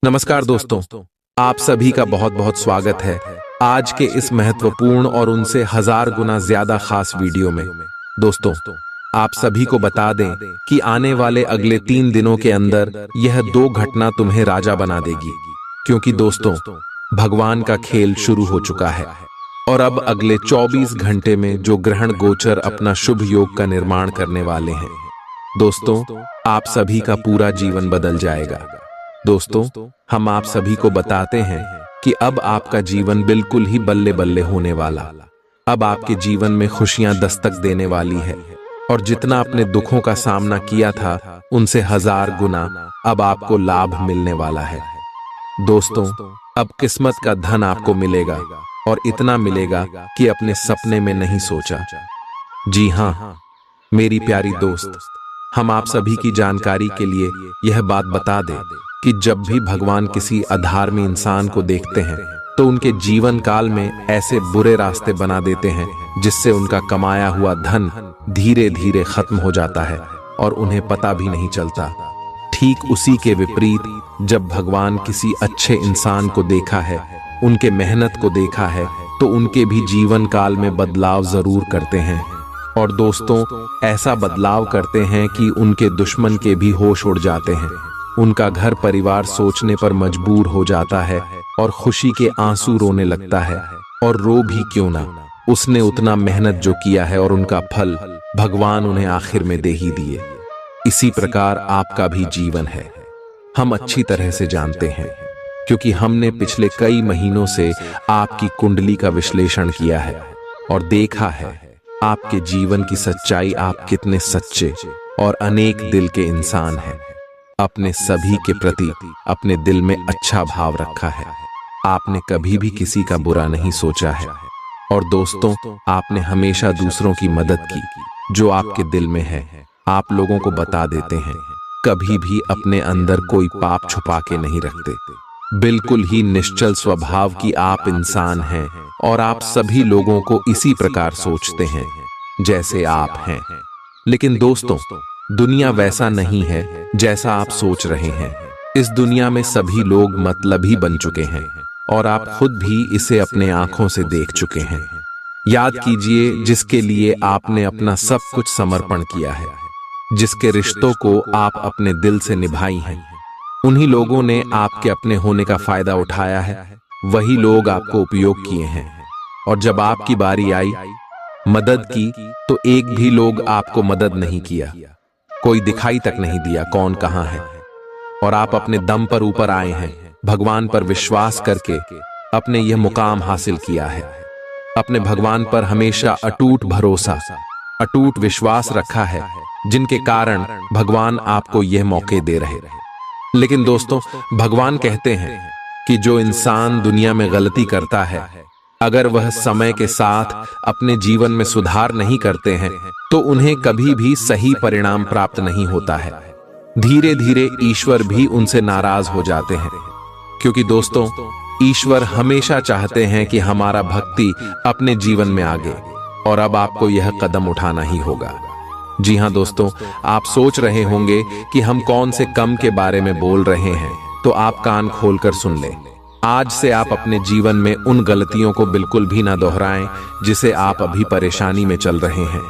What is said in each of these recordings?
नमस्कार दोस्तों, आप सभी का बहुत बहुत स्वागत है आज के इस महत्वपूर्ण और उनसे 1000 गुना ज्यादा खास वीडियो में। दोस्तों, आप सभी को बता दें कि आने वाले अगले 3 दिनों के अंदर यह 2 घटना तुम्हें राजा बना देगी, क्योंकि दोस्तों भगवान का खेल शुरू हो चुका है और अब अगले 24 घंटे में जो ग्रहण गोचर अपना शुभ योग का निर्माण करने वाले हैं। दोस्तों, आप सभी का पूरा जीवन बदल जाएगा। दोस्तों, हम आप सभी को बताते हैं कि अब आपका जीवन बिल्कुल ही बल्ले बल्ले होने वाला। अब आपके जीवन में खुशियां दस्तक देने वाली है और जितना अपने दुखों का सामना किया था उनसे 1000 गुना अब आपको लाभ मिलने वाला है। दोस्तों, अब किस्मत का धन आपको मिलेगा और इतना मिलेगा कि अपने सपने में नहीं सोचा। जी हाँ मेरी प्यारी दोस्त, हम आप सभी की जानकारी के लिए यह बात बता दें कि जब भी भगवान किसी अधर्मी इंसान को देखते हैं तो उनके जीवन काल में ऐसे बुरे रास्ते बना देते हैं जिससे उनका कमाया हुआ धन धीरे धीरे खत्म हो जाता है और उन्हें पता भी नहीं चलता। ठीक उसी के विपरीत जब भगवान किसी अच्छे इंसान को देखा है, उनके मेहनत को देखा है, तो उनके भी जीवन काल में बदलाव जरूर करते हैं। और दोस्तों, ऐसा बदलाव करते हैं कि उनके दुश्मन के भी होश उड़ जाते हैं। उनका घर परिवार सोचने पर मजबूर हो जाता है और खुशी के आंसू रोने लगता है। और रो भी क्यों ना, उसने उतना मेहनत जो किया है और उनका फल भगवान उन्हें आखिर में दे ही दिए। इसी प्रकार आपका भी जीवन है, हम अच्छी तरह से जानते हैं, क्योंकि हमने पिछले कई महीनों से आपकी कुंडली का विश्लेषण किया है और देखा है आपके जीवन की सच्चाई। आप कितने सच्चे और अनेक दिल के इंसान हैं। अपने सभी के प्रति अपने दिल में अच्छा भाव रखा है। आपने कभी भी किसी का बुरा नहीं सोचा है। और दोस्तों, आपने हमेशा दूसरों की मदद की। जो आपके दिल में है आप लोगों को बता देते हैं। कभी भी अपने अंदर कोई पाप छुपा के नहीं रखते। बिल्कुल ही निश्चल स्वभाव की आप इंसान हैं और आप सभी लोगों को इसी प्रकार सोचते हैं जैसे आप हैं। लेकिन दोस्तों, दुनिया वैसा नहीं है जैसा आप सोच रहे हैं। इस दुनिया में सभी लोग मतलबी बन चुके हैं और आप खुद भी इसे अपने आंखों से देख चुके हैं। याद कीजिए, जिसके लिए आपने अपना सब कुछ समर्पण किया है, जिसके रिश्तों को आप अपने दिल से निभाई हैं, उन्हीं लोगों ने आपके अपने होने का फायदा उठाया है। वही लोग आपको उपयोग किए हैं और जब आपकी बारी आई मदद की तो एक भी लोग आपको मदद नहीं किया। कोई दिखाई तक नहीं दिया कौन कहां है। और आप अपने दम पर ऊपर आए हैं, भगवान पर विश्वास करके अपने यह मुकाम हासिल किया है। अपने भगवान पर हमेशा अटूट भरोसा, अटूट विश्वास रखा है, जिनके कारण भगवान आपको यह मौके दे रहे। लेकिन दोस्तों, भगवान कहते हैं कि जो इंसान दुनिया में गलती करता है, अगर वह समय के साथ अपने जीवन में सुधार नहीं करते हैं तो उन्हें कभी भी सही परिणाम प्राप्त नहीं होता है। धीरे धीरे ईश्वर भी उनसे नाराज हो जाते हैं, क्योंकि दोस्तों, ईश्वर हमेशा चाहते हैं कि हमारा भक्ति अपने जीवन में आगे, और अब आपको यह कदम उठाना ही होगा। जी हाँ दोस्तों, आप सोच रहे होंगे कि हम कौन से कम के बारे में बोल रहे हैं, तो आप कान खोलकर सुन लें। आज से आप अपने जीवन में उन गलतियों को बिल्कुल भी ना दोहराएं जिसे आप अभी परेशानी में चल रहे हैं।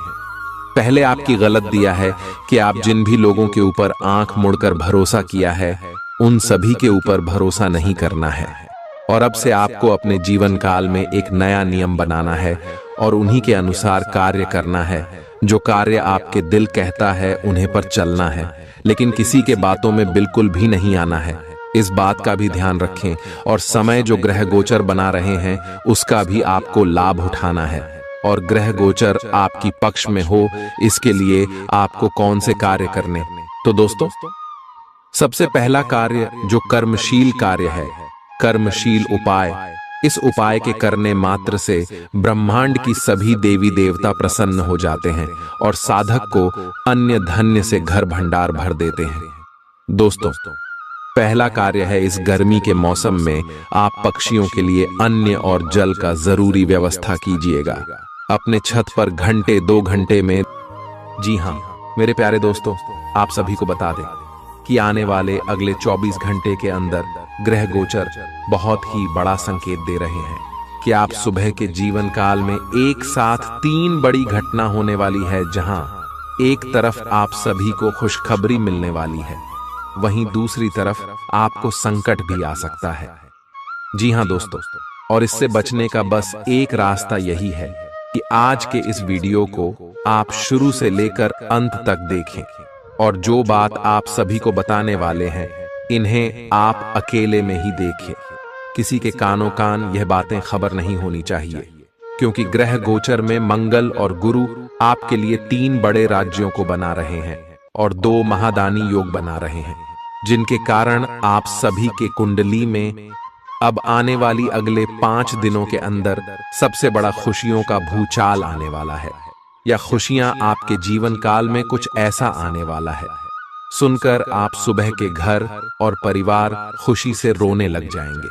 पहले आपकी गलत दिया है कि आप जिन भी लोगों के ऊपर आंख मुड़कर भरोसा किया है, उन सभी के ऊपर भरोसा नहीं करना है। और अब से आपको अपने जीवन काल में एक नया नियम बनाना है और उन्हीं के अनुसार कार्य करना है। जो कार्य आपके दिल कहता है उन्हें पर चलना है, लेकिन किसी के बातों में बिल्कुल भी नहीं आना है। इस बात का भी ध्यान रखें और समय जो ग्रह गोचर बना रहे हैं उसका भी आपको लाभ उठाना है। और ग्रह गोचर आपकी पक्ष में हो, इसके लिए आपको कौन से कार्य करने। तो दोस्तों, सबसे पहला कार्य जो कर्मशील कार्य है, कर्मशील उपाय। इस उपाय के करने मात्र से ब्रह्मांड की सभी देवी देवता प्रसन्न हो जाते हैं और साधक को अन्य धन्य से घर भंडार भर देते हैं। दोस्तों, पहला कार्य है, इस गर्मी के मौसम में आप पक्षियों के लिए अन्न और जल का जरूरी व्यवस्था कीजिएगा। अपने छत पर घंटे 2 घंटे में, जी हाँ मेरे प्यारे दोस्तों, आप सभी को बता दें कि आने वाले अगले 24 घंटे के अंदर ग्रह गोचर बहुत ही बड़ा संकेत दे रहे हैं कि आप सुबह के जीवन काल में एक साथ 3 बड़ी घटना होने वाली है, जहां एक तरफ आप सभी को खुशखबरी मिलने वाली है, वहीं दूसरी तरफ आपको संकट भी आ सकता है। जी हां दोस्तों, और इससे बचने का बस एक रास्ता यही है कि आज के इस वीडियो को आप शुरू से लेकर अंत तक देखें, और जो बात आप सभी को बताने वाले हैं इन्हें आप अकेले में ही देखें। किसी के कानों कान यह बातें खबर नहीं होनी चाहिए, क्योंकि ग्रह गोचर में मंगल और गुरु आपके लिए 3 बड़े राज्यों को बना रहे हैं और 2 महादानी योग बना रहे हैं, जिनके कारण आप सभी के कुंडली में अब आने वाली अगले 5 दिनों के अंदर सबसे बड़ा खुशियों का भूचाल आने वाला है, या खुशियां आपके जीवन काल में कुछ ऐसा आने वाला है सुनकर आप सुबह के घर और परिवार खुशी से रोने लग जाएंगे।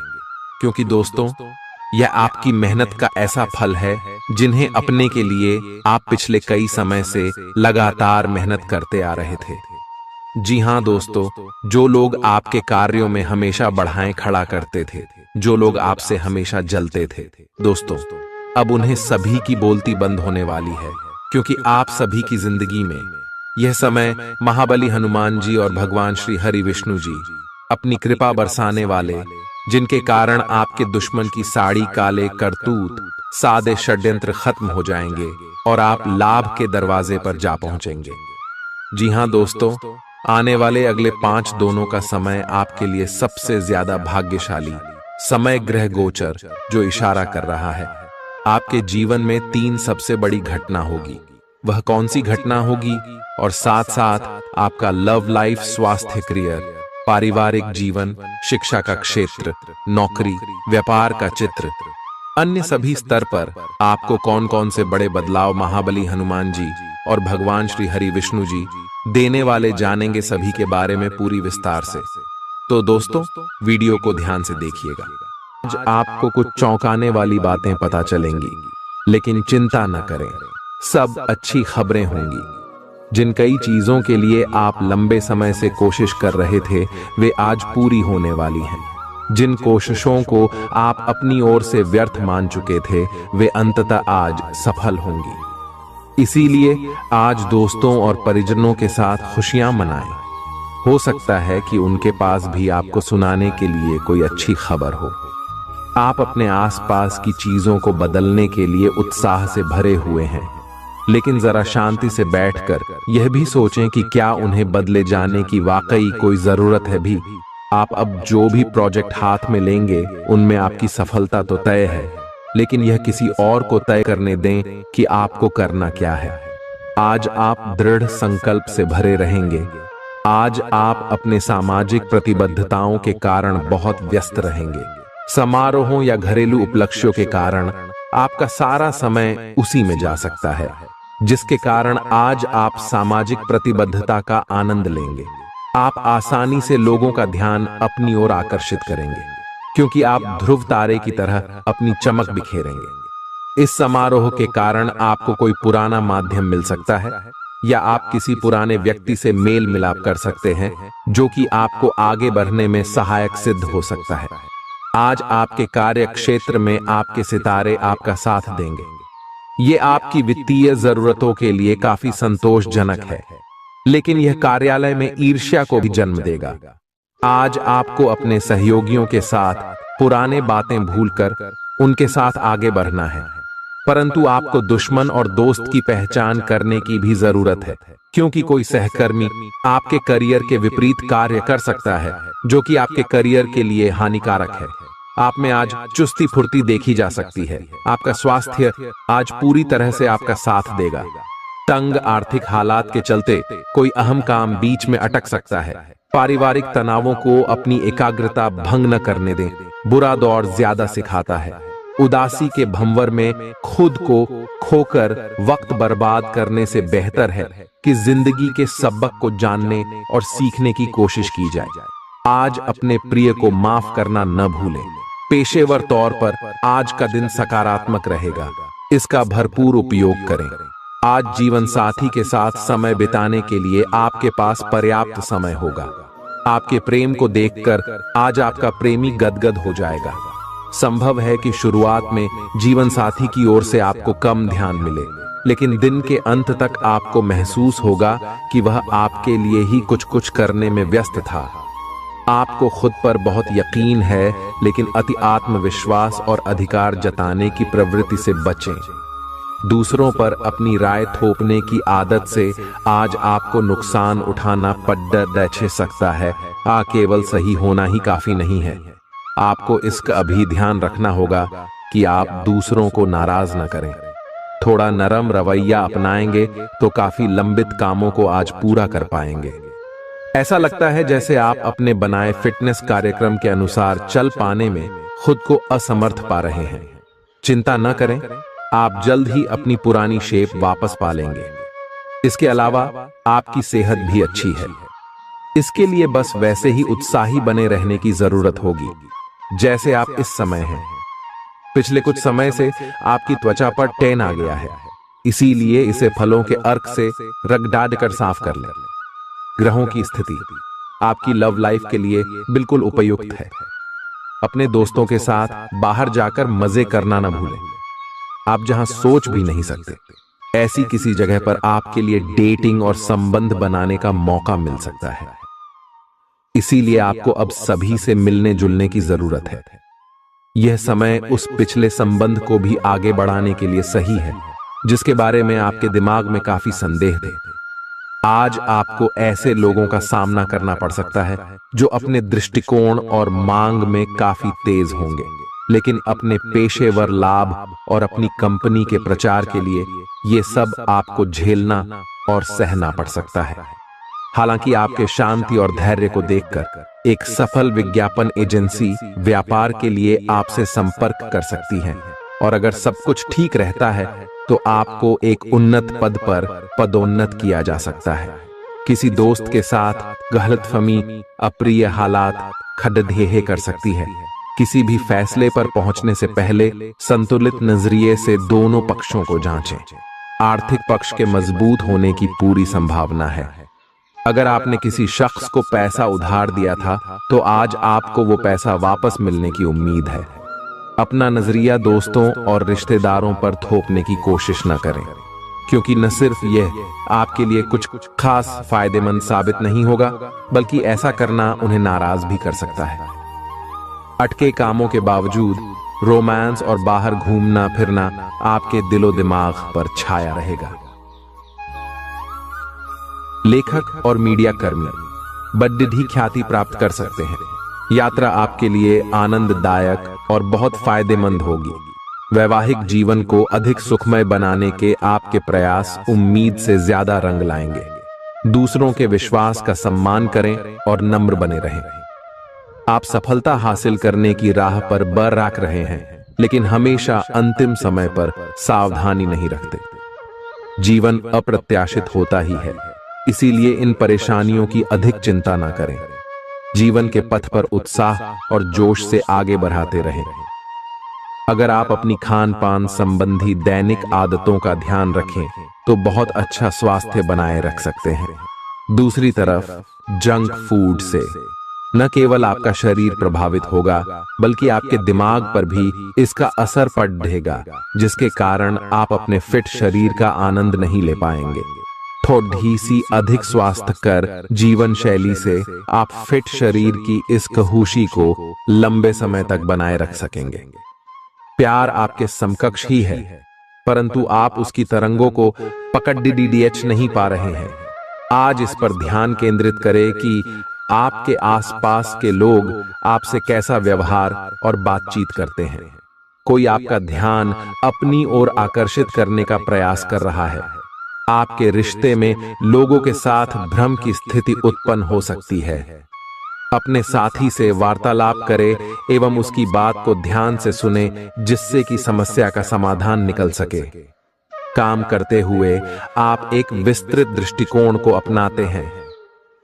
क्योंकि दोस्तों, यह आपकी मेहनत का ऐसा फल है जिन्हें अपने के लिए आप पिछले कई समय से लगातार मेहनत करते आ रहे थे। जी हां दोस्तों, जो लोग आपके कार्यों में हमेशा बढ़ाएं खड़ा करते थे, जो लोग आपसे हमेशा जलते थे, दोस्तों अब उन्हें सभी की बोलती बंद होने वाली है, क्योंकि आप सभी की जिंदगी में यह समय महाबली हनुमान जी और भगवान श्री हरि विष्णु जी अपनी कृपा बरसाने वाले, जिनके कारण आपके दुश्मन की साड़ी काले करतूत सादे षड्यंत्र खत्म हो जाएंगे और आप लाभ के दरवाजे पर जा पहुंचेंगे। जी हां दोस्तों, आने वाले अगले 5 दिनों का समय आपके लिए सबसे ज्यादा भाग्यशाली समय ग्रह गोचर जो इशारा कर रहा है आपके जीवन में 3 सबसे बड़ी घटना होगी। वह कौन सी घटना होगी, और साथ साथ आपका लव लाइफ, स्वास्थ्य, करियर, पारिवारिक जीवन, शिक्षा का क्षेत्र, नौकरी, व्यापार का चित्र, अन्य सभी स्तर पर आपको कौन कौन से बड़े बदलाव महाबली हनुमान जी और भगवान श्री हरि विष्णु जी देने वाले जानेंगे, सभी के बारे में पूरी विस्तार से। तो दोस्तों वीडियो को ध्यान से देखिएगा। आज आपको कुछ चौंकाने वाली बातें पता चलेंगी, लेकिन चिंता न करें, सब अच्छी खबरें होंगी। जिन कई चीजों के लिए आप लंबे समय से कोशिश कर रहे थे वे आज पूरी होने वाली हैं। जिन कोशिशों को आप अपनी ओर से व्यर्थ मान चुके थे वे अंततः आज सफल होंगी। इसीलिए आज दोस्तों और परिजनों के साथ खुशियां मनाएं। हो सकता है कि उनके पास भी आपको सुनाने के लिए कोई अच्छी खबर हो। आप अपने आसपास की चीजों को बदलने के लिए उत्साह से भरे हुए हैं, लेकिन जरा शांति से बैठकर यह भी सोचें कि क्या उन्हें बदले जाने की वाकई कोई जरूरत है भी। आप अब जो भी प्रोजेक्ट हाथ में लेंगे उनमें आपकी सफलता तो तय है, लेकिन यह किसी और को तय करने दें कि आपको करना क्या है। आज आप दृढ़ संकल्प से भरे रहेंगे। आज आप अपने सामाजिक प्रतिबद्धताओं के कारण बहुत व्यस्त रहेंगे। समारोहों या घरेलू उपलक्ष्यों के कारण आपका सारा समय उसी में जा सकता है, जिसके कारण आज आप सामाजिक प्रतिबद्धता का आनंद लेंगे। आप आसानी से लोगों का ध्यान अपनी ओर आकर्षित करेंगे, क्योंकि आप ध्रुव तारे की तरह अपनी चमक बिखेरेंगे। इस समारोह के कारण आपको कोई पुराना माध्यम मिल सकता है, या आप किसी पुराने व्यक्ति से मेल मिलाप कर सकते हैं, जो कि आपको आगे बढ़ने में सहायक सिद्ध हो सकता है। आज आपके कार्य क्षेत्र में आपके सितारे आपका साथ देंगे। ये आपकी वित्तीय जरूरतों के लिए काफी संतोषजनक है, लेकिन यह कार्यालय में ईर्ष्या को भी जन्म देगा। आज आपको अपने सहयोगियों के साथ पुराने बातें भूलकर उनके साथ आगे बढ़ना है, परंतु आपको दुश्मन और दोस्त की पहचान करने की भी जरूरत है, क्योंकि कोई सहकर्मी आपके करियर के विपरीत कार्य कर सकता है, जो कि आपके करियर के लिए हानिकारक है। आप में आज चुस्ती फुर्ती देखी जा सकती है। आपका स्वास्थ्य आज पूरी तरह से आपका साथ देगा। तंग आर्थिक हालात के चलते कोई अहम काम बीच में अटक सकता है। पारिवारिक तनावों को अपनी एकाग्रता भंग न करने दें। बुरा दौर ज्यादा सिखाता है। उदासी के भंवर में खुद को खोकर वक्त बर्बाद करने से बेहतर है कि जिंदगी के सबक को जानने और सीखने की कोशिश की जाए। आज अपने प्रिय को माफ करना न भूलें। पेशेवर तौर पर आज का दिन सकारात्मक रहेगा, इसका भरपूर उपयोग करें। आज जीवन साथी के साथ समय बिताने के लिए आपके पास पर्याप्त समय होगा। आपके प्रेम को देखकर आज आपका प्रेमी गदगद हो जाएगा। संभव है कि शुरुआत में जीवन साथी की ओर से आपको कम ध्यान मिले, लेकिन दिन के अंत तक आपको महसूस होगा कि वह आपके लिए ही कुछ करने में व्यस्त था। आपको खुद पर बहुत यकीन है, लेकिन अति आत्मविश्वास और अधिकार जताने की प्रवृत्ति से बचें। दूसरों पर अपनी राय थोपने की आदत से आज आपको नुकसान उठाना पड़ सकता है। केवल सही होना ही काफी नहीं है। आपको इसका भी ध्यान रखना होगा कि आप दूसरों को नाराज न करें। थोड़ा नरम रवैया अपनाएंगे तो काफी लंबित कामों को आज पूरा कर पाएंगे। ऐसा लगता है जैसे आप अपने बनाए फिटनेस कार्यक्रम के अनुसार चल पाने में खुद को असमर्थ पा रहे हैं। चिंता न करें, आप जल्द ही अपनी पुरानी शेप वापस पा लेंगे। इसके अलावा आपकी सेहत भी अच्छी है। इसके लिए बस वैसे ही उत्साही बने रहने की जरूरत होगी जैसे आप इस समय हैं। पिछले कुछ समय से आपकी त्वचा पर टैन आ गया है, इसीलिए इसे फलों के अर्क से रगड़ कर साफ कर लें। ग्रहों की स्थिति आपकी लव लाइफ के लिए बिल्कुल उपयुक्त है। अपने दोस्तों के साथ बाहर जाकर मजे करना न भूलें। आप जहां सोच भी नहीं सकते, ऐसी किसी जगह पर आपके लिए डेटिंग और संबंध बनाने का मौका मिल सकता है। इसीलिए आपको अब सभी से मिलने जुलने की जरूरत है। यह समय उस पिछले संबंध को भी आगे बढ़ाने के लिए सही है जिसके बारे में आपके दिमाग में काफी संदेह थे। आज आपको ऐसे लोगों का सामना करना पड़ सकता है जो अपने दृष्टिकोण और मांग में काफी तेज होंगे, लेकिन अपने पेशेवर लाभ और अपनी कंपनी के प्रचार के लिए ये सब आपको झेलना और सहना पड़ सकता है। हालांकि आपके शांति और धैर्य को देखकर एक सफल विज्ञापन एजेंसी व्यापार के लिए आपसे संपर्क कर सकती है, और अगर सब कुछ ठीक रहता है तो आपको एक उन्नत पद पर पदोन्नत किया जा सकता है। किसी दोस्त के साथ गलतफहमी अप्रिय हालात खड़ेढे कर सकती है। किसी भी फैसले पर पहुंचने से पहले संतुलित नजरिए से दोनों पक्षों को जांचें। आर्थिक पक्ष के मजबूत होने की पूरी संभावना है। अगर आपने किसी शख्स को पैसा उधार दिया था तो आज आपको वो पैसा वापस मिलने की उम्मीद है। अपना नजरिया दोस्तों और रिश्तेदारों पर थोपने की कोशिश न करें, क्योंकि न सिर्फ यह आपके लिए कुछ खास फायदेमंद साबित नहीं होगा, बल्कि ऐसा करना उन्हें नाराज भी कर सकता है। अटके कामों के बावजूद रोमांस और बाहर घूमना फिरना आपके दिलो दिमाग पर छाया रहेगा। लेखक और मीडिया कर्मी बड़ी ख्याति प्राप्त कर सकते हैं। यात्रा आपके लिए आनंददायक और बहुत फायदेमंद होगी। वैवाहिक जीवन को अधिक सुखमय बनाने के आपके प्रयास उम्मीद से ज्यादा रंग लाएंगे। दूसरों के विश्वास का सम्मान करें और नम्र बने रहें। आप सफलता हासिल करने की राह पर बरकरार रहे हैं, लेकिन हमेशा अंतिम समय पर सावधानी नहीं रखते। जीवन अप्रत्याशित होता ही है, इसीलिए इन परेशानियों की अधिक चिंता ना करें। जीवन के पथ पर उत्साह और जोश से आगे बढ़ाते रहें। अगर आप अपनी खान पान संबंधी दैनिक आदतों का ध्यान रखें तो बहुत अच्छा स्वास्थ्य बनाए रख सकते हैं। दूसरी तरफ जंक फूड से न केवल आपका शरीर प्रभावित होगा, बल्कि आपके दिमाग पर भी इसका असर पड़ेगा, जिसके कारण आप अपने फिट शरीर का आनंद नहीं ले पाएंगे। थोड़ी सी अधिक स्वास्थ्यकर जीवन शैली से आप फिट शरीर की इस खुशी को लंबे समय तक बनाए रख सकेंगे। प्यार आपके समकक्ष ही है, परंतु आप उसकी तरंगों को पकड़ नहीं पा रहे हैं। आज इस पर ध्यान केंद्रित करें कि आपके आसपास के लोग आपसे कैसा व्यवहार और बातचीत करते हैं। कोई आपका ध्यान अपनी ओर आकर्षित करने का प्रयास कर रहा है। आपके रिश्ते में लोगों के साथ भ्रम की स्थिति उत्पन्न हो सकती है। अपने साथी से वार्तालाप करें एवं उसकी बात को ध्यान से सुने, जिससे कि समस्या का समाधान निकल सके। काम करते हुए आप एक विस्तृत दृष्टिकोण को अपनाते हैं।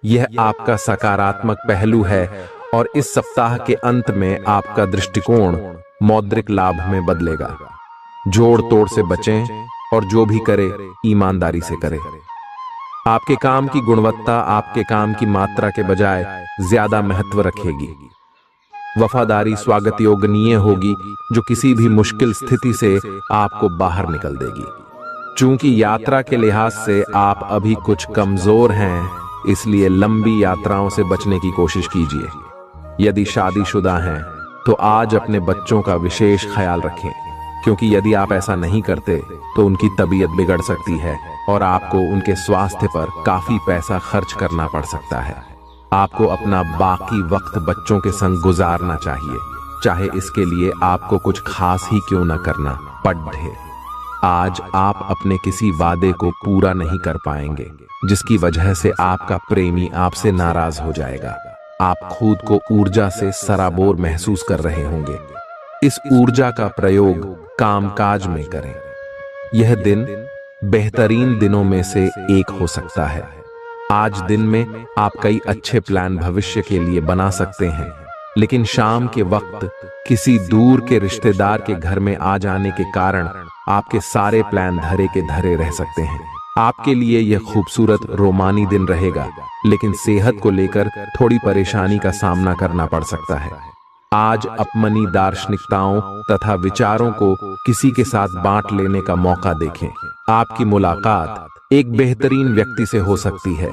यह आपका सकारात्मक पहलू है और इस सप्ताह के अंत में आपका दृष्टिकोण मौद्रिक लाभ में बदलेगा। जोड़ तोड़ से बचें और जो भी करे ईमानदारी से करें। आपके काम की गुणवत्ता आपके काम की मात्रा के बजाय ज्यादा महत्व रखेगी। वफादारी स्वागत योग्य होगी जो किसी भी मुश्किल स्थिति से आपको बाहर निकल देगी। चूंकि यात्रा के लिहाज से आप अभी कुछ कमजोर हैं, इसलिए लंबी यात्राओं से बचने की कोशिश कीजिए। यदि शादीशुदा हैं तो आज अपने बच्चों का विशेष ख्याल रखें, क्योंकि यदि आप ऐसा नहीं करते तो उनकी तबीयत बिगड़ सकती है और आपको उनके स्वास्थ्य पर काफी पैसा खर्च करना पड़ सकता है। आपको अपना बाकी वक्त बच्चों के संग गुजारना चाहिए, चाहे इसके लिए आपको कुछ खास ही क्यों न करना पड़े। आज आप अपने किसी वादे को पूरा नहीं कर पाएंगे, जिसकी वजह से आपका प्रेमी आपसे नाराज हो जाएगा। आप खुद को ऊर्जा से सराबोर महसूस कर रहे होंगे। इस ऊर्जा का प्रयोग कामकाज में करें। यह दिन बेहतरीन दिनों में से एक हो सकता है। आज दिन में आप कई अच्छे प्लान भविष्य के लिए बना सकते हैं, लेकिन शाम के वक्त किसी दूर के रिश्तेदार के घर में आ जाने के कारण आपके सारे प्लान धरे के धरे रह सकते हैं। आपके लिए यह खूबसूरत रोमानी दिन रहेगा, लेकिन सेहत को लेकर थोड़ी परेशानी का सामना करना पड़ सकता है। आज अपनी दार्शनिकताओं तथा विचारों को किसी के साथ बांट लेने का मौका देखें। आपकी मुलाकात एक बेहतरीन व्यक्ति से हो सकती है।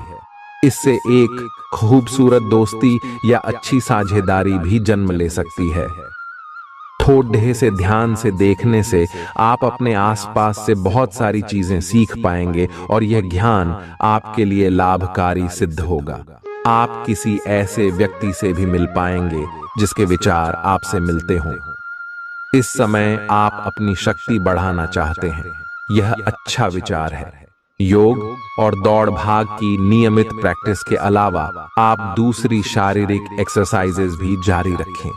इससे एक खूबसूरत दोस्ती या अच्छी साझेदारी भी जन्म ले सकती है। थोड़े से ध्यान से देखने से आप अपने आसपास से बहुत सारी चीजें सीख पाएंगे और यह ज्ञान आपके लिए लाभकारी सिद्ध होगा। आप किसी ऐसे व्यक्ति से भी मिल पाएंगे जिसके विचार आपसे मिलते हों। इस समय आप अपनी शक्ति बढ़ाना चाहते हैं, यह अच्छा विचार है। योग और दौड़ भाग की नियमित प्रैक्टिस के अलावा आप दूसरी शारीरिक एक्सरसाइजेज भी जारी रखें।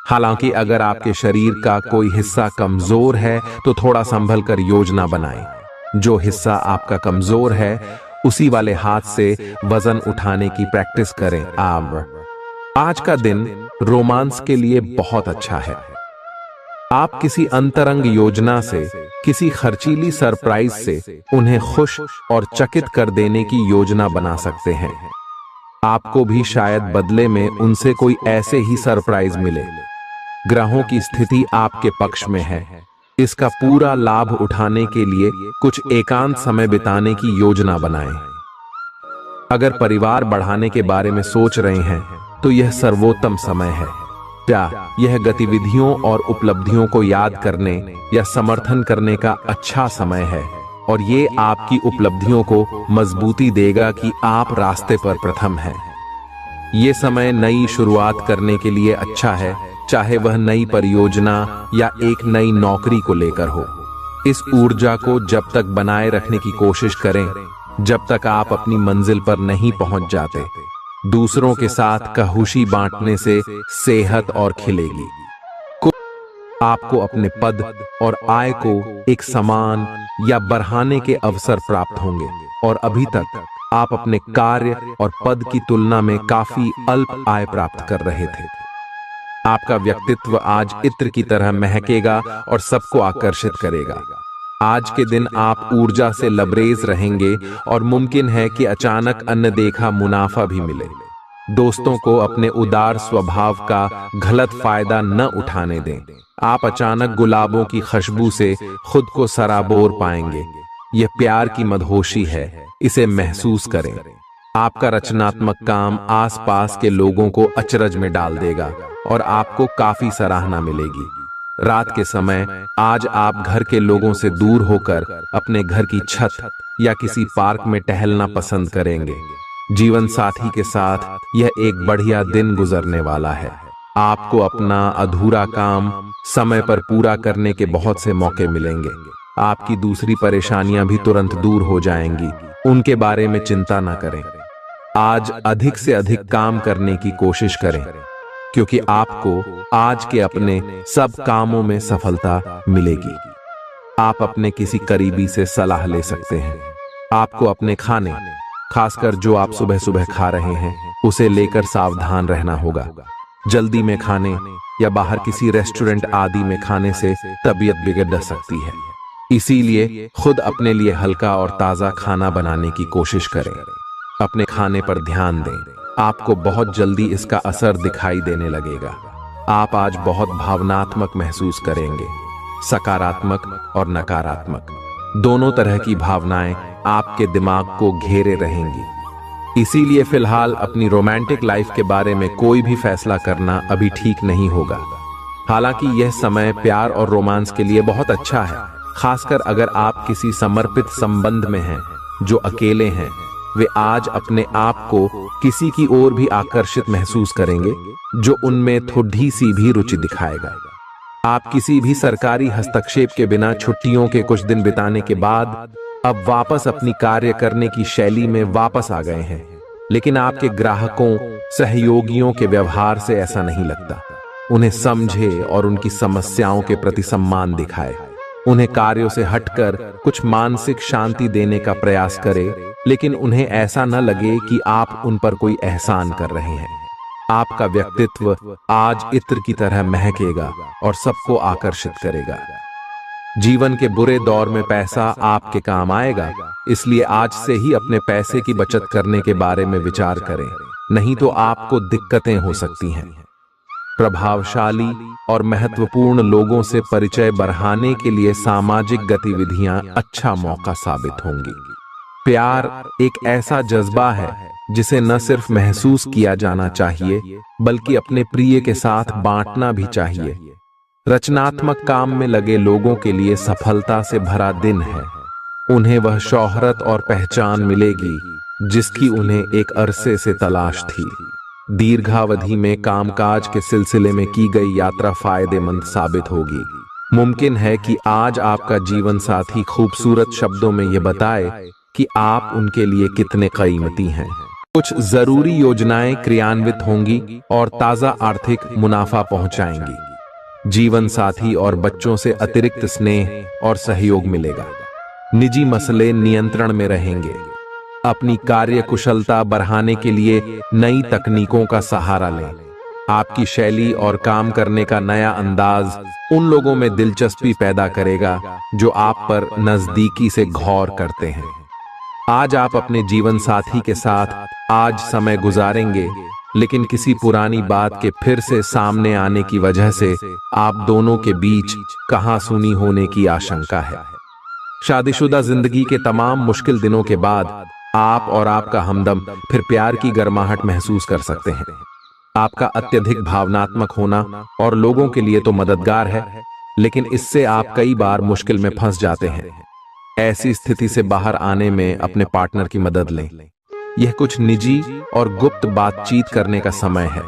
हालांकि अगर आपके शरीर का कोई हिस्सा कमजोर है तो थोड़ा संभल कर योजना बनाएं। जो हिस्सा आपका कमजोर है उसी वाले हाथ से वजन उठाने की प्रैक्टिस करें। आज का दिन रोमांस के लिए बहुत अच्छा है। आप किसी अंतरंग योजना से, किसी खर्चीली सरप्राइज से उन्हें खुश और चकित कर देने की योजना बना सकते हैं। आपको भी शायद बदले में उनसे कोई ऐसे ही सरप्राइज मिले। ग्रहों की स्थिति आपके पक्ष में है। इसका पूरा लाभ उठाने के लिए कुछ एकांत समय बिताने की योजना बनाएं। अगर परिवार बढ़ाने के बारे में सोच रहे हैं तो यह सर्वोत्तम समय है। यह गतिविधियों और उपलब्धियों को याद करने या समर्थन करने का अच्छा समय है और ये आपकी उपलब्धियों को मजबूती देगा कि आप रास्ते पर प्रथम हैं। ये समय नई शुरुआत करने के लिए अच्छा है, चाहे वह नई परियोजना या एक नई नौकरी को लेकर हो। इस ऊर्जा को जब तक बनाए रखने की कोशिश करें जब तक आप अपनी मंजिल पर नहीं पहुंच जाते। दूसरों के साथ खुशी बांटने से सेहत और खिलेगी। आपको अपने पद और आय को एक समान या बढ़ाने के अवसर प्राप्त होंगे और अभी तक आप अपने कार्य और पद की तुलना में काफी अल्प आय प्राप्त कर रहे थे। आपका व्यक्तित्व आज इत्र की तरह महकेगा और सबको आकर्षित करेगा। आज के दिन आप ऊर्जा से लबरेज रहेंगे और मुमकिन है कि अचानक अनदेखा मुनाफा भी मिले। दोस्तों को अपने उदार स्वभाव का गलत फायदा न उठाने दें। आप अचानक गुलाबों की खुशबू से खुद को सराबोर पाएंगे। यह प्यार की मदहोशी है, इसे महसूस करें। आपका रचनात्मक काम आसपास के लोगों को अचरज में डाल देगा और आपको काफी सराहना मिलेगी। रात के समय आज आप घर के लोगों से दूर होकर अपने घर की छत या किसी पार्क में टहलना पसंद करेंगे। जीवन साथी के साथ यह एक बढ़िया दिन गुजरने वाला है। आपको अपना अधूरा काम समय पर पूरा करने के बहुत से मौके मिलेंगे। आपकी दूसरी परेशानियां भी तुरंत दूर हो जाएंगी, उनके बारे में चिंता न करें। आज अधिक से अधिक काम करने की कोशिश करें, क्योंकि आपको आज के अपने सब कामों में सफलता मिलेगी। आप अपने किसी करीबी से सलाह ले सकते हैं। आपको अपने खाने, खासकर जो आप सुबह सुबह खा रहे हैं, उसे लेकर सावधान रहना होगा। जल्दी में खाने या बाहर किसी रेस्टोरेंट आदि में खाने से तबीयत बिगड़ सकती है। इसीलिए खुद अपने लिए हल्का और ताज़ा खाना बनाने की कोशिश करें। अपने खाने पर ध्यान दें, आपको बहुत जल्दी इसका असर दिखाई देने लगेगा। आप आज बहुत भावनात्मक महसूस करेंगे, सकारात्मक और नकारात्मक दोनों तरह की भावनाएं आपके दिमाग को घेरे रहेंगी। इसीलिए फिलहाल अपनी रोमांटिक लाइफ के बारे में कोई भी फैसला करना अभी ठीक नहीं होगा। हालांकि यह समय प्यार और रोमांस के लिए बहुत अच्छा है, खासकर अगर आप किसी समर्पित संबंध में हैं। जो अकेले हैं वे आज अपने आप को किसी की ओर भी आकर्षित महसूस करेंगे जो उनमें थोड़ी सी भी रुचि दिखाएगा। आप किसी भी सरकारी हस्तक्षेप के बिना छुट्टियों के कुछ दिन बिताने के बाद अब वापस अपनी कार्य करने की शैली में वापस आ गए हैं। लेकिन आपके ग्राहकों, सहयोगियों के व्यवहार से ऐसा नहीं लगता। उन्हें समझे और उनकी समस्याओं के प्रति सम्मान दिखाए। उन्हें कार्यों से हटकर कुछ मानसिक शांति देने का प्रयास करें, लेकिन उन्हें ऐसा न लगे कि आप उन पर कोई एहसान कर रहे हैं। आपका व्यक्तित्व आज इत्र की तरह महकेगा और सबको आकर्षित करेगा। जीवन के बुरे दौर में पैसा आपके काम आएगा, इसलिए आज से ही अपने पैसे की बचत करने के बारे में विचार करें, नहीं तो आपको दिक्कतें हो सकती हैं। प्रभावशाली और महत्वपूर्ण लोगों से परिचय बढ़ाने के लिए सामाजिक गतिविधियां अच्छा मौका साबित होंगी। प्यार एक ऐसा जज्बा है जिसे न सिर्फ महसूस किया जाना चाहिए बल्कि अपने प्रिय के साथ बांटना भी चाहिए। रचनात्मक काम में लगे लोगों के लिए सफलता से भरा दिन है। उन्हें वह शोहरत और पहचान मिलेगी जिसकी उन्हें एक अरसे से तलाश थी। दीर्घावधि में कामकाज के सिलसिले में की गई यात्रा फायदेमंद साबित होगी। मुमकिन है कि आज आपका जीवन साथी खूबसूरत शब्दों में यह बताए कि आप उनके लिए कितने कीमती हैं। कुछ जरूरी योजनाएं क्रियान्वित होंगी और ताजा आर्थिक मुनाफा पहुंचाएंगी। जीवन साथी और बच्चों से अतिरिक्त स्नेह और सहयोग मिलेगा। निजी मसले नियंत्रण में रहेंगे। अपनी कार्य कुशलता बढ़ाने के लिए नई तकनीकों का सहारा लें। आपकी शैली और काम करने का नया अंदाज उन लोगों में दिलचस्पी पैदा करेगा जो आप पर नजदीकी से गौर करते हैं। आज आप अपने जीवन साथी के साथ आज समय गुजारेंगे, लेकिन किसी पुरानी बात के फिर से सामने आने की वजह से आप दोनों के बीच कहासुनी होने की आशंका है। शादीशुदा जिंदगी के तमाम मुश्किल दिनों के बाद आप और आपका हमदम फिर प्यार की गर्माहट महसूस कर सकते हैं। आपका अत्यधिक भावनात्मक होना और लोगों के लिए तो मददगार है, लेकिन इससे आप कई बार मुश्किल में फंस जाते हैं। ऐसी स्थिति से बाहर आने में अपने पार्टनर की मदद लें। यह कुछ निजी और गुप्त बातचीत करने का समय है।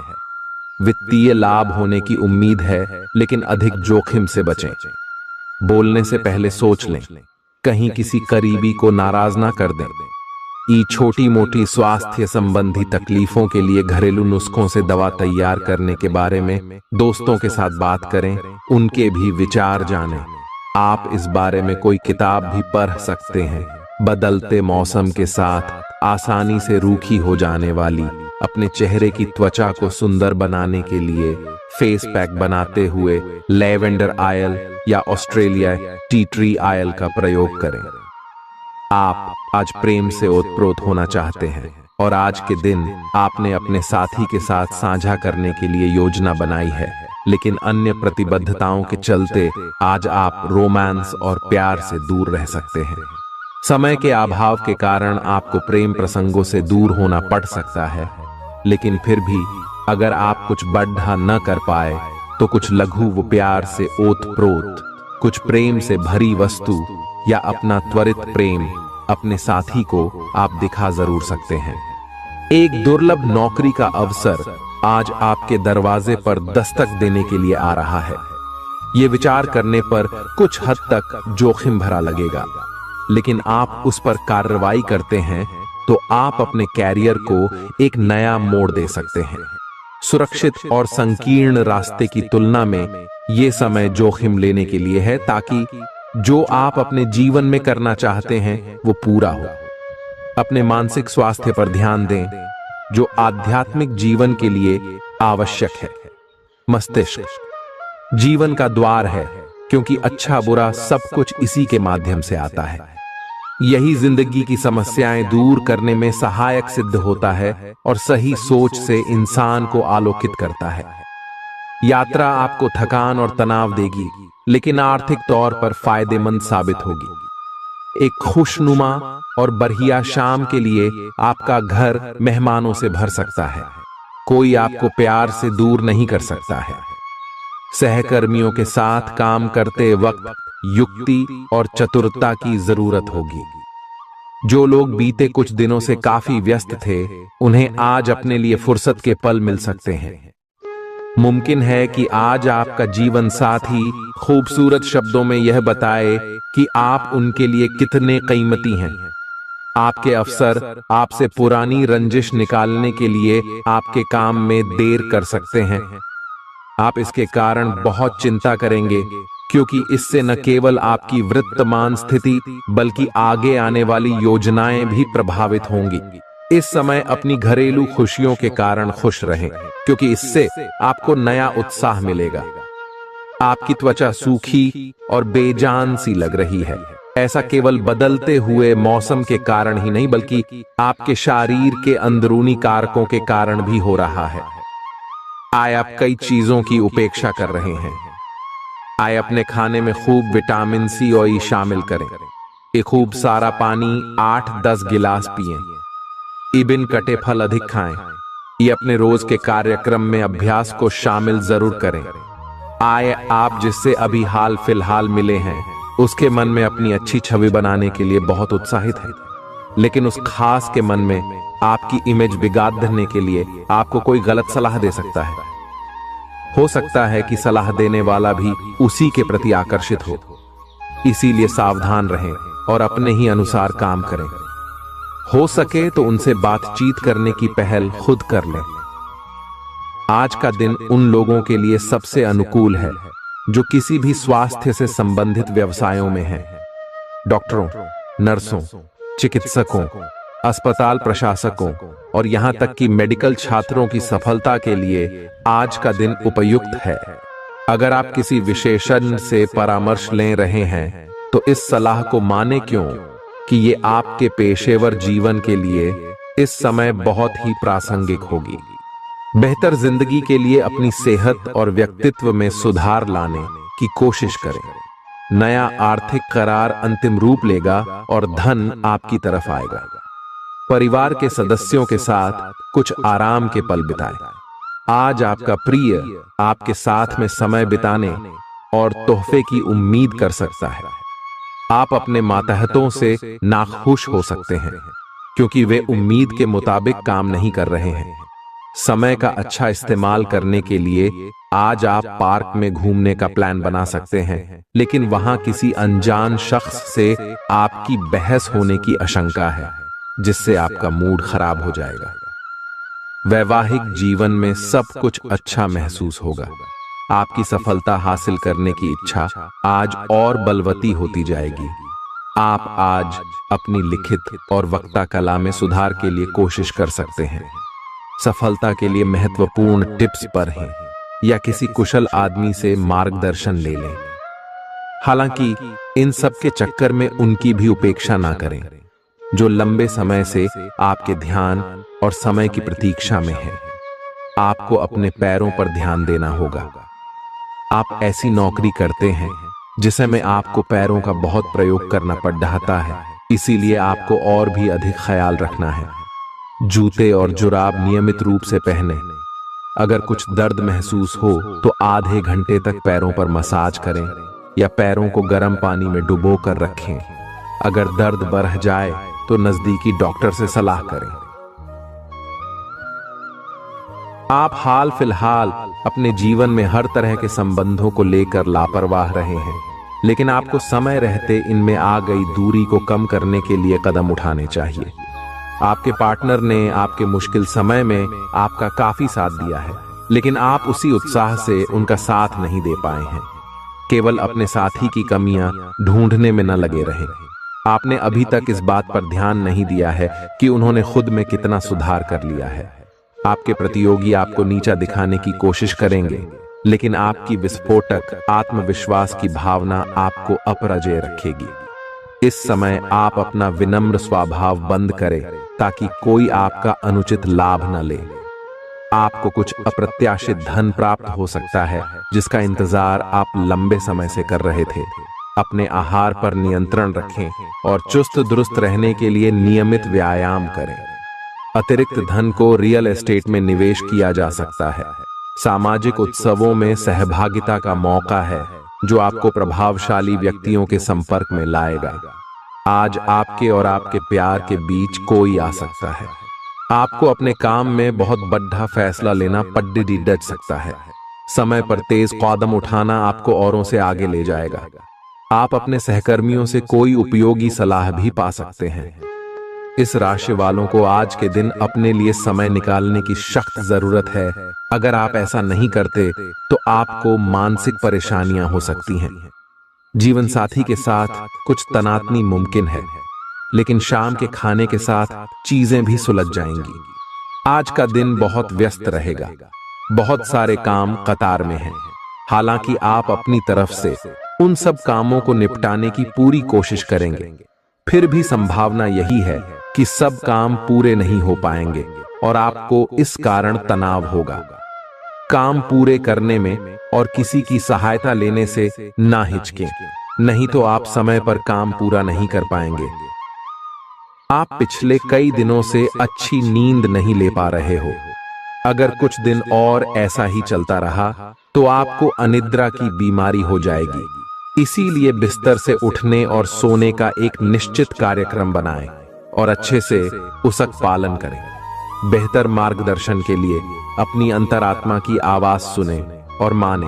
वित्तीय लाभ होने की उम्मीद है, लेकिन अधिक जोखिम से बचें। बोलने से पहले सोच लें, कहीं किसी करीबी को नाराज ना कर दें। छोटी मोटी स्वास्थ्य संबंधी तकलीफों के लिए घरेलू नुस्खों से दवा तैयार करने के बारे में दोस्तों के साथ बात करें, उनके भी विचार जानें। आप इस बारे में कोई किताब भी पढ़ सकते हैं। बदलते मौसम के साथ आसानी से रूखी हो जाने वाली अपने चेहरे की त्वचा को सुंदर बनाने के लिए फेस पैक बनाते हुए लैवेंडर ऑयल या ऑस्ट्रेलिया टी ट्री ऑयल का प्रयोग करें। आप आज प्रेम से ओतप्रोत होना चाहते हैं और आज के दिन आपने अपने साथी के साथ साझा करने के लिए योजना बनाई है, लेकिन अन्य प्रतिबद्धताओं के चलते आज आप रोमांस और प्यार से दूर रह सकते हैं। समय के अभाव के कारण आपको प्रेम प्रसंगों से दूर होना पड़ सकता है, लेकिन फिर भी अगर आप कुछ बढ़ा न कर पाए तो कुछ लघु व प्यार से ओतप्रोत, कुछ प्रेम से भरी वस्तु या अपना त्वरित प्रेम अपने साथी को आप दिखा जरूर सकते हैं। एक दुर्लभ नौकरी का अवसर आज आपके दरवाजे पर दस्तक देने के लिए आ रहा है। ये विचार करने पर कुछ हद तक जोखिम भरा लगेगा, लेकिन आप उस पर कार्रवाई करते हैं तो आप अपने कैरियर को एक नया मोड़ दे सकते हैं। सुरक्षित और संकीर्ण रास्ते की तुलना में ये समय जोखिम लेने के लिए है, ताकि जो आप अपने जीवन में करना चाहते हैं वो पूरा हो। अपने मानसिक स्वास्थ्य पर ध्यान दें, जो आध्यात्मिक जीवन के लिए आवश्यक है। मस्तिष्क जीवन का द्वार है, क्योंकि अच्छा बुरा सब कुछ इसी के माध्यम से आता है। यही जिंदगी की समस्याएं दूर करने में सहायक सिद्ध होता है और सही सोच से इंसान को आलोकित करता है। यात्रा आपको थकान और तनाव देगी, लेकिन आर्थिक तौर पर फायदेमंद साबित होगी। एक खुशनुमा और बढ़िया शाम के लिए आपका घर मेहमानों से भर सकता है। कोई आपको प्यार से दूर नहीं कर सकता है। सहकर्मियों के साथ काम करते वक्त युक्ति और चतुरता की जरूरत होगी। जो लोग बीते कुछ दिनों से काफी व्यस्त थे, उन्हें आज अपने लिए फुर्सत के पल मिल सकते हैं। मुमकिन है कि आज आपका जीवन साथी खूबसूरत शब्दों में यह बताए कि आप उनके लिए कितने कीमती हैं। आपके अफसर आपसे पुरानी रंजिश निकालने के लिए आपके काम में देर कर सकते हैं। आप इसके कारण बहुत चिंता करेंगे, क्योंकि इससे न केवल आपकी वर्तमान स्थिति बल्कि आगे आने वाली योजनाएं भी प्रभावित होंगी। इस समय अपनी घरेलू खुशियों के कारण खुश रहें, क्योंकि इससे आपको नया उत्साह मिलेगा। आपकी त्वचा सूखी और बेजान सी लग रही है। ऐसा केवल बदलते हुए मौसम के कारण ही नहीं, बल्कि आपके शरीर के अंदरूनी कारकों के कारण भी हो रहा है। आए आप कई चीजों की उपेक्षा कर रहे हैं। आए अपने खाने में खूब विटामिन सी और ई शामिल करें। एक खूब सारा पानी 8-10 गिलास पिएं। इबिन कटे फल अधिक खाएं। ये अपने रोज के कार्यक्रम में अभ्यास को शामिल जरूर करें। आए आप जिससे अभी हाल फिलहाल मिले हैं, उसके मन में अपनी अच्छी छवि बनाने के लिए बहुत उत्साहित है, लेकिन उस खास के मन में आपकी इमेज बिगाड़ने के लिए आपको कोई गलत सलाह दे सकता है। हो सकता है कि सलाह देने वाला भी उसी के प्रति आकर्षित हो। इसीलिए सावधान रहें और अपने ही अनुसार काम करें। हो सके तो उनसे बातचीत करने की पहल खुद कर लें। आज का दिन उन लोगों के लिए सबसे अनुकूल है जो किसी भी स्वास्थ्य से संबंधित व्यवसायों में हैं। डॉक्टरों, नर्सों, चिकित्सकों, अस्पताल प्रशासकों और यहां तक कि मेडिकल छात्रों की सफलता के लिए आज का दिन उपयुक्त है। अगर आप किसी विशेषज्ञ से परामर्श ले रहे हैं, तो इस सलाह को माने क्यों कि ये आपके पेशेवर जीवन के लिए इस समय बहुत ही प्रासंगिक होगी। बेहतर जिंदगी के लिए अपनी सेहत और व्यक्तित्व में सुधार लाने की कोशिश करें। नया आर्थिक करार अंतिम रूप लेगा और धन आपकी तरफ आएगा। परिवार के सदस्यों के साथ कुछ आराम के पल बिताएं। आज आपका प्रिय आपके साथ में समय बिताने और तोहफे की उम्मीद कर सकता है। आप अपने मातहतों से नाखुश हो सकते हैं, क्योंकि वे उम्मीद के मुताबिक काम नहीं कर रहे हैं। समय का अच्छा इस्तेमाल करने के लिए आज आप पार्क में घूमने का प्लान बना सकते हैं, लेकिन वहां किसी अनजान शख्स से आपकी बहस होने की आशंका है, जिससे आपका मूड खराब हो जाएगा। वैवाहिक जीवन में सब कुछ अच्छा महसूस होगा। आपकी सफलता हासिल करने की इच्छा आज और बलवती होती जाएगी। आप आज अपनी लिखित और वक्ता कला में सुधार के लिए कोशिश कर सकते हैं। सफलता के लिए महत्वपूर्ण टिप्स पर हैं या किसी कुशल आदमी से मार्गदर्शन ले लें। हालांकि इन सब के चक्कर में उनकी भी उपेक्षा ना करें जो लंबे समय से आपके ध्यान और समय की प्रतीक्षा में है। आपको अपने पैरों पर ध्यान देना होगा। आप ऐसी नौकरी करते हैं जिसे में आपको पैरों का बहुत प्रयोग करना पड़ रहा है, इसीलिए आपको और भी अधिक ख्याल रखना है। जूते और जुराब नियमित रूप से पहने। अगर कुछ दर्द महसूस हो तो आधे घंटे तक पैरों पर मसाज करें या पैरों को गर्म पानी में डुबो कर रखें। अगर दर्द बढ़ जाए तो नजदीकी डॉक्टर से सलाह करें। आप हाल फिलहाल अपने जीवन में हर तरह के संबंधों को लेकर लापरवाह रहे हैं, लेकिन आपको समय रहते इनमें आ गई दूरी को कम करने के लिए कदम उठाने चाहिए। आपके पार्टनर ने आपके मुश्किल समय में आपका काफी साथ दिया है, लेकिन आप उसी उत्साह से उनका साथ नहीं दे पाए हैं। केवल अपने साथी की कमियां ढूंढने में न लगे रहें। आपने अभी तक इस बात पर ध्यान नहीं दिया है कि उन्होंने खुद में कितना सुधार कर लिया है। आपके प्रतियोगी आपको नीचा दिखाने की कोशिश करेंगे, लेकिन आपकी विस्फोटक आत्मविश्वास की भावना आपको अपराजेय रखेगी। इस समय आप अपना विनम्र स्वभाव बंद करें ताकि कोई आपका अनुचित लाभ न ले। आपको कुछ अप्रत्याशित धन प्राप्त हो सकता है जिसका इंतजार आप लंबे समय से कर रहे थे। अपने आहार पर नियंत्रण रखें और चुस्त दुरुस्त रहने के लिए नियमित व्यायाम करें। अतिरिक्त धन को रियल एस्टेट में निवेश किया जा सकता है। सामाजिक उत्सवों में सहभागिता का मौका है जो आपको प्रभावशाली व्यक्तियों के संपर्क में लाएगा। आज आपके और आपके प्यार के बीच कोई आ सकता है। आपको अपने काम में बहुत बड़ा फैसला लेना पड्डी डच सकता है। समय पर तेज कदम उठाना आपको औरों से आगे ले जाएगा। आप अपने सहकर्मियों से कोई उपयोगी सलाह भी पा सकते हैं। इस राशि वालों को आज के दिन अपने लिए समय निकालने की सख्त जरूरत है। अगर आप ऐसा नहीं करते तो आपको मानसिक परेशानियां हो सकती हैं। जीवन साथी के साथ कुछ तनातनी मुमकिन है, लेकिन शाम के खाने के साथ चीजें भी सुलझ जाएंगी। आज का दिन बहुत व्यस्त रहेगा। बहुत सारे काम कतार में हैं। हालांकि आप अपनी तरफ से उन सब कामों को निपटाने की पूरी कोशिश करेंगे, फिर भी संभावना यही है कि सब काम पूरे नहीं हो पाएंगे और आपको इस कारण तनाव होगा। काम पूरे करने में और किसी की सहायता लेने से ना हिचकें, नहीं तो आप समय पर काम पूरा नहीं कर पाएंगे। आप पिछले कई दिनों से अच्छी नींद नहीं ले पा रहे हो। अगर कुछ दिन और ऐसा ही चलता रहा तो आपको अनिद्रा की बीमारी हो जाएगी। इसीलिए बिस्तर से उठने और सोने का एक निश्चित कार्यक्रम बनाएं और अच्छे से उसका पालन करें। बेहतर मार्गदर्शन के लिए अपनी अंतरात्मा की आवाज सुने और माने,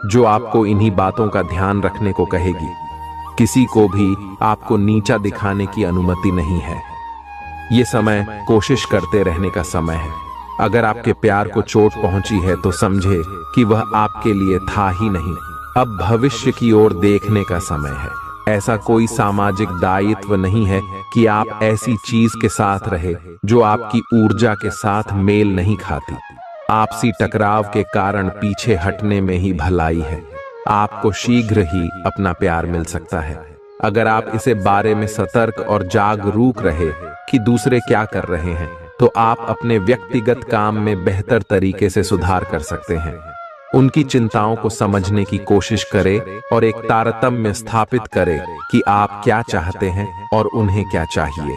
जो आपको इन्हीं बातों का ध्यान रखने को कहेगी। किसी को भी आपको नीचा दिखाने की अनुमति नहीं है। ये समय कोशिश करते रहने का समय है। अगर आपके प्यार को चोट पहुंची है तो समझे कि वह आपके लिए था ही नहीं। अब भविष्य की ओर देखने का समय है। ऐसा कोई सामाजिक दायित्व नहीं है कि आप ऐसी चीज के साथ रहे जो आपकी ऊर्जा के साथ मेल नहीं खाती। आपसी टकराव के कारण पीछे हटने में ही भलाई है। आपको शीघ्र ही अपना प्यार मिल सकता है अगर आप इसे बारे में सतर्क और जागरूक रहे कि दूसरे क्या कर रहे हैं, तो आप अपने व्यक्तिगत काम में बेहतर तरीके से सुधार कर सकते हैं। उनकी चिंताओं को समझने की कोशिश करें और एक तारतम्य स्थापित करें कि आप क्या चाहते हैं और उन्हें क्या चाहिए।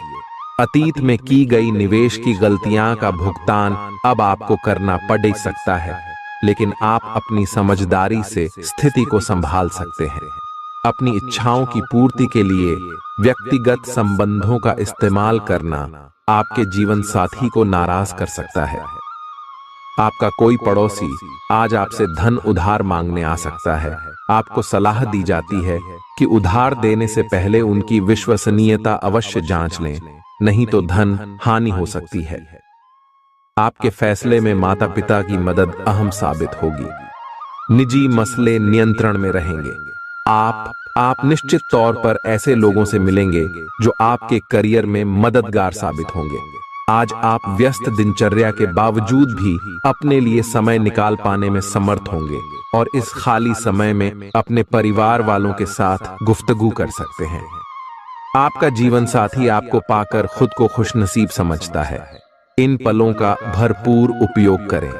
अतीत में की गई निवेश की गलतियां का भुगतान अब आपको करना पड़ सकता है, लेकिन आप अपनी समझदारी से स्थिति को संभाल सकते हैं। अपनी इच्छाओं की पूर्ति के लिए व्यक्तिगत संबंधों का इस्तेमाल करना आपके जीवन साथी को नाराज कर सकता है। आपका कोई पड़ोसी आज आपसे धन उधार मांगने आ सकता है। आपको सलाह दी जाती है कि उधार देने से पहले उनकी विश्वसनीयता अवश्य जांच लें, नहीं तो धन हानि हो सकती है। आपके फैसले में माता पिता की मदद अहम साबित होगी। निजी मसले नियंत्रण में रहेंगे। आप निश्चित तौर पर ऐसे लोगों से मिलेंगे जो आपके करियर में मददगार साबित होंगे। आज आप व्यस्त दिनचर्या के बावजूद भी अपने लिए समय निकाल पाने में समर्थ होंगे और इस खाली समय में अपने परिवार वालों के साथ गुफ्तगू कर सकते हैं। आपका जीवन साथी आपको पाकर खुद को खुशनसीब समझता है। इन पलों का भरपूर उपयोग करें।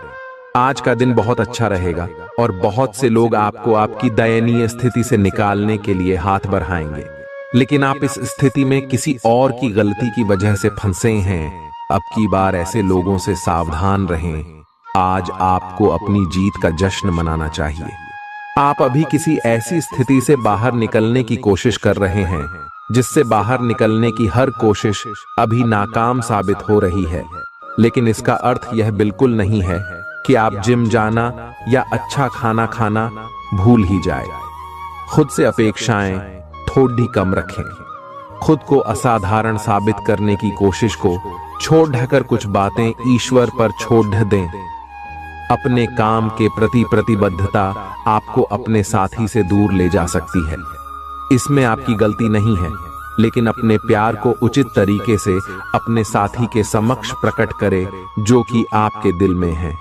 आज का दिन बहुत अच्छा रहेगा और बहुत से लोग आपको आपकी दयनीय स्थिति से निकालने के लिए हाथ बढ़ाएंगे, लेकिन आप इस स्थिति में किसी और की गलती की वजह से फंसे हैं। अब की बार ऐसे लोगों से सावधान रहें। आज आपको अपनी जीत का जश्न मनाना चाहिए। आप अभी किसी ऐसी स्थिति से बाहर निकलने की कोशिश कर रहे हैं जिससे बाहर निकलने की हर कोशिश अभी नाकाम साबित हो रही है, लेकिन इसका अर्थ यह बिल्कुल नहीं है कि आप जिम जाना या अच्छा खाना खाना भूल ही जाए। खुद से अपेक्षाएं थोड़ी कम रखें। खुद को असाधारण साबित करने की कोशिश को छोड़ ढकर कुछ बातें ईश्वर पर छोड़ दें। अपने काम के प्रति प्रतिबद्धता आपको अपने साथी से दूर ले जा सकती है। इसमें आपकी गलती नहीं है, लेकिन अपने प्यार को उचित तरीके से अपने साथी के समक्ष प्रकट करें जो कि आपके दिल में है।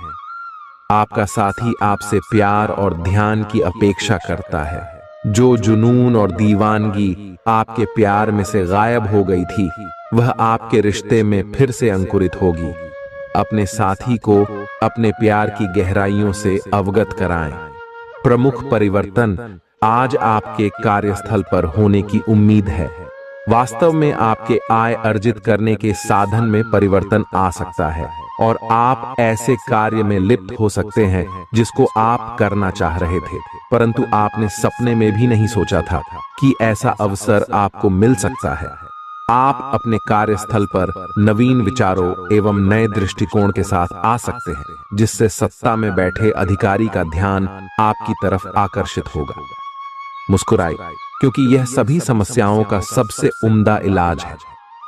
आपका साथी आपसे प्यार और ध्यान की अपेक्षा करता है। जो जुनून और दीवानगी आपके प्यार में से गायब हो गई थी, वह आपके रिश्ते में फिर से अंकुरित होगी। अपने साथी को अपने प्यार की गहराइयों से अवगत कराएं। प्रमुख परिवर्तन आज आपके कार्यस्थल पर होने की उम्मीद है। वास्तव में आपके आय अर्जित करने के साधन में परिवर्तन आ सकता है और आप ऐसे कार्य में लिप्त हो सकते हैं जिसको आप करना चाह रहे थे, परंतु आपने सपने में भी नहीं सोचा था कि ऐसा अवसर आपको मिल सकता है। आप अपने कार्यस्थल पर नवीन विचारों एवं नए दृष्टिकोण के साथ आ सकते हैं, जिससे सत्ता में बैठे अधिकारी का ध्यान आपकी तरफ आकर्षित होगा। मुस्कुराएं, क्योंकि यह सभी समस्याओं का सबसे उम्दा इलाज है।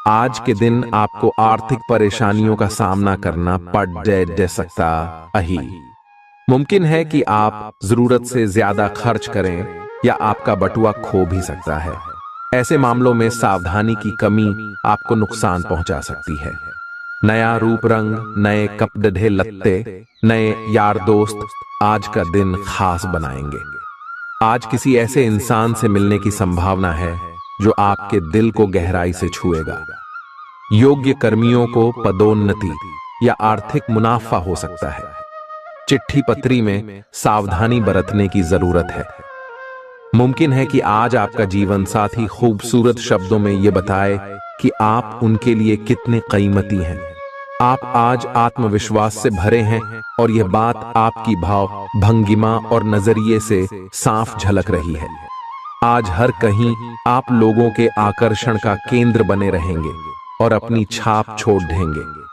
आज के दिन आपको आर्थिक परेशानियों का सामना करना पड़ सकता है। मुमकिन है कि आप जरूरत से ज्यादा खर्च करें या आपका बटुआ खो भी सकता है। ऐसे मामलों में सावधानी की कमी आपको नुकसान पहुंचा सकती है। नया रूप रंग, नए कपड़े लत्ते, नए यार दोस्त आज का दिन खास बनाएंगे। आज किसी ऐसे इंसान से मिलने की संभावना है जो आपके दिल को गहराई से छुएगा। योग्य कर्मियों को पदोन्नति या आर्थिक मुनाफा हो सकता है। चिट्ठी पत्री में सावधानी बरतने की जरूरत है। मुमकिन है कि आज आपका जीवन साथी खूबसूरत शब्दों में यह बताए कि आप उनके लिए कितने कीमती हैं। आप आज आत्मविश्वास से भरे हैं और यह बात आपकी भाव, भंगिमा और नजरिए से साफ झलक रही है। आज हर कहीं आप लोगों के आकर्षण का केंद्र बने रहेंगे और अपनी छाप छोड़ देंगे।